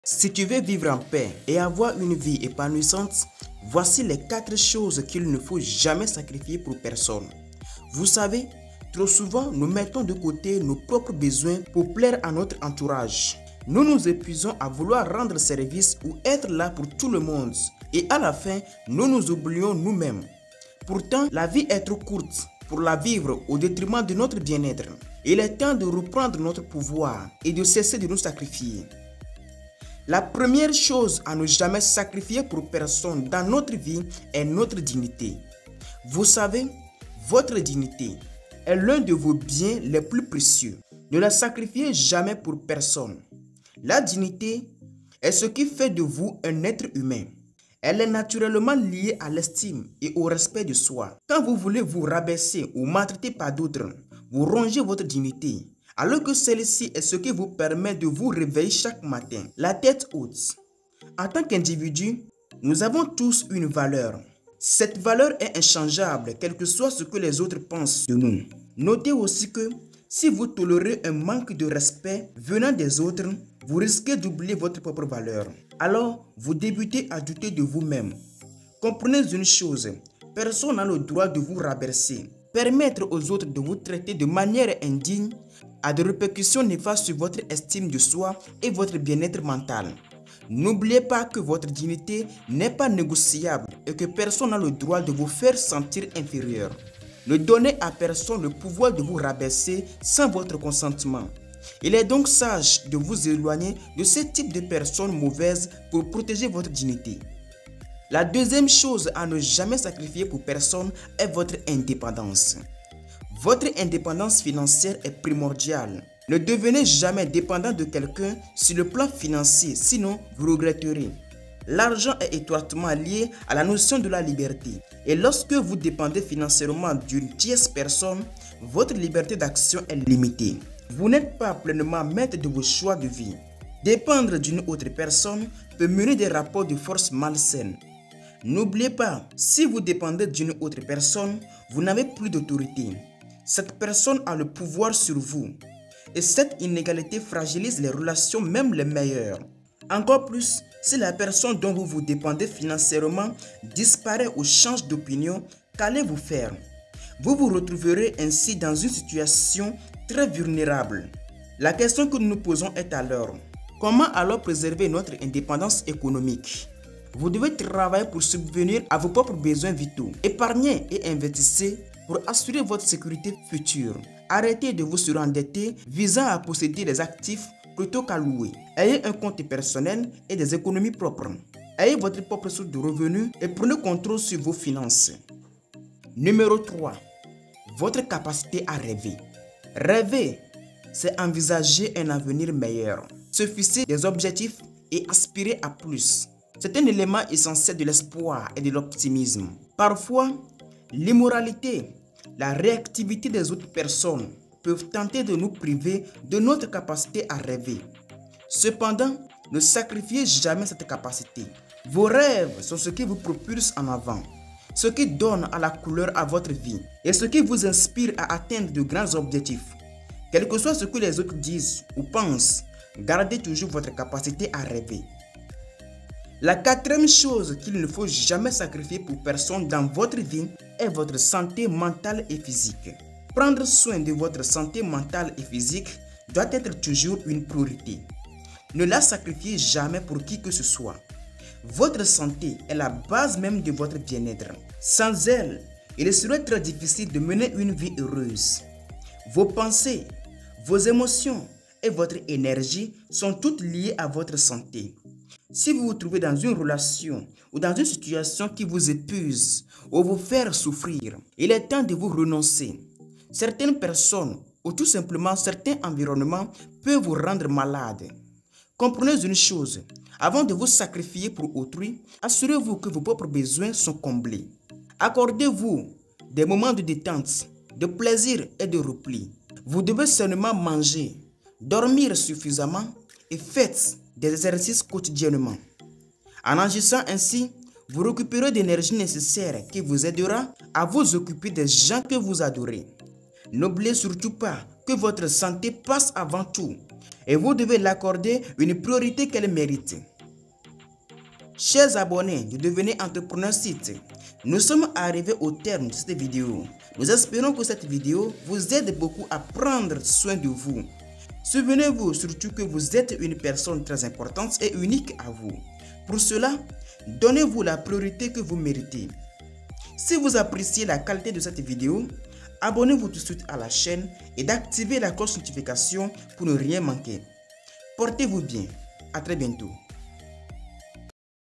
Si tu veux vivre en paix et avoir une vie épanouissante, voici les 4 choses qu'il ne faut jamais sacrifier pour personne. Vous savez, trop souvent, nous mettons de côté nos propres besoins pour plaire à notre entourage. Nous nous épuisons à vouloir rendre service ou être là pour tout le monde. Et à la fin, nous nous oublions nous-mêmes. Pourtant, la vie est trop courte pour la vivre au détriment de notre bien-être. Il est temps de reprendre notre pouvoir et de cesser de nous sacrifier. La première chose à ne jamais sacrifier pour personne dans notre vie est notre dignité. Vous savez, votre dignité est l'un de vos biens les plus précieux. Ne la sacrifiez jamais pour personne. La dignité est ce qui fait de vous un être humain. Elle est naturellement liée à l'estime et au respect de soi. Quand vous voulez vous rabaisser ou maltraiter par d'autres, vous rongez votre dignité, alors que celle-ci est ce qui vous permet de vous réveiller chaque matin, la tête haute. En tant qu'individu, nous avons tous une valeur. Cette valeur est inchangeable, quel que soit ce que les autres pensent de nous. Notez aussi que si vous tolérez un manque de respect venant des autres, vous risquez d'oublier votre propre valeur. Alors, vous débutez à douter de vous-même. Comprenez une chose, personne n'a le droit de vous rabaisser. Permettre aux autres de vous traiter de manière indigne a des répercussions néfastes sur votre estime de soi et votre bien-être mental. N'oubliez pas que votre dignité n'est pas négociable et que personne n'a le droit de vous faire sentir inférieur. Ne donnez à personne le pouvoir de vous rabaisser sans votre consentement. Il est donc sage de vous éloigner de ce type de personnes mauvaises pour protéger votre dignité. La deuxième chose à ne jamais sacrifier pour personne est votre indépendance. Votre indépendance financière est primordiale. Ne devenez jamais dépendant de quelqu'un sur le plan financier, sinon vous regretterez. L'argent est étroitement lié à la notion de la liberté. Et lorsque vous dépendez financièrement d'une tierce personne, votre liberté d'action est limitée. Vous n'êtes pas pleinement maître de vos choix de vie. Dépendre d'une autre personne peut mener des rapports de force malsaines. N'oubliez pas, si vous dépendez d'une autre personne, vous n'avez plus d'autorité. Cette personne a le pouvoir sur vous. Et cette inégalité fragilise les relations, même les meilleures. Encore plus, si la personne dont vous dépendez financièrement disparaît ou change d'opinion, qu'allez-vous faire? Vous vous retrouverez ainsi dans une situation très vulnérable. La question que nous nous posons est alors, comment alors préserver notre indépendance économique? Vous devez travailler pour subvenir à vos propres besoins vitaux. Épargnez et investissez pour assurer votre sécurité future. Arrêtez de vous surendetter visant à posséder des actifs plutôt qu'à louer. Ayez un compte personnel et des économies propres. Ayez votre propre source de revenus et prenez contrôle sur vos finances. Numéro 3. Votre capacité à rêver. Rêver, c'est envisager un avenir meilleur, se fixer des objectifs et aspirer à plus. C'est un élément essentiel de l'espoir et de l'optimisme. Parfois, l'immoralité, la réactivité des autres personnes peuvent tenter de nous priver de notre capacité à rêver. Cependant, ne sacrifiez jamais cette capacité. Vos rêves sont ce qui vous propulse en avant, ce qui donne à la couleur à votre vie et ce qui vous inspire à atteindre de grands objectifs. Quel que soit ce que les autres disent ou pensent, gardez toujours votre capacité à rêver. La quatrième chose qu'il ne faut jamais sacrifier pour personne dans votre vie est votre santé mentale et physique. Prendre soin de votre santé mentale et physique doit être toujours une priorité. Ne la sacrifiez jamais pour qui que ce soit. Votre santé est la base même de votre bien-être. Sans elle, il serait très difficile de mener une vie heureuse. Vos pensées, vos émotions et votre énergie sont toutes liées à votre santé. Si vous vous trouvez dans une relation ou dans une situation qui vous épuise ou vous fait souffrir, il est temps de vous renoncer. Certaines personnes ou tout simplement certains environnements peuvent vous rendre malade. Comprenez une chose, avant de vous sacrifier pour autrui, assurez-vous que vos propres besoins sont comblés. Accordez-vous des moments de détente, de plaisir et de repli. Vous devez seulement manger, dormir suffisamment et faites des exercices quotidiennement. En agissant ainsi, vous récupérez l'énergie nécessaire qui vous aidera à vous occuper des gens que vous adorez. N'oubliez surtout pas que votre santé passe avant tout et vous devez l'accorder une priorité qu'elle mérite. Chers abonnés du Devenez Entrepreneur Site, nous sommes arrivés au terme de cette vidéo. Nous espérons que cette vidéo vous aide beaucoup à prendre soin de vous. Souvenez-vous surtout que vous êtes une personne très importante et unique à vous. Pour cela, donnez-vous la priorité que vous méritez. Si vous appréciez la qualité de cette vidéo, abonnez-vous tout de suite à la chaîne et d'activer la cloche de notification pour ne rien manquer. Portez-vous bien. À très bientôt.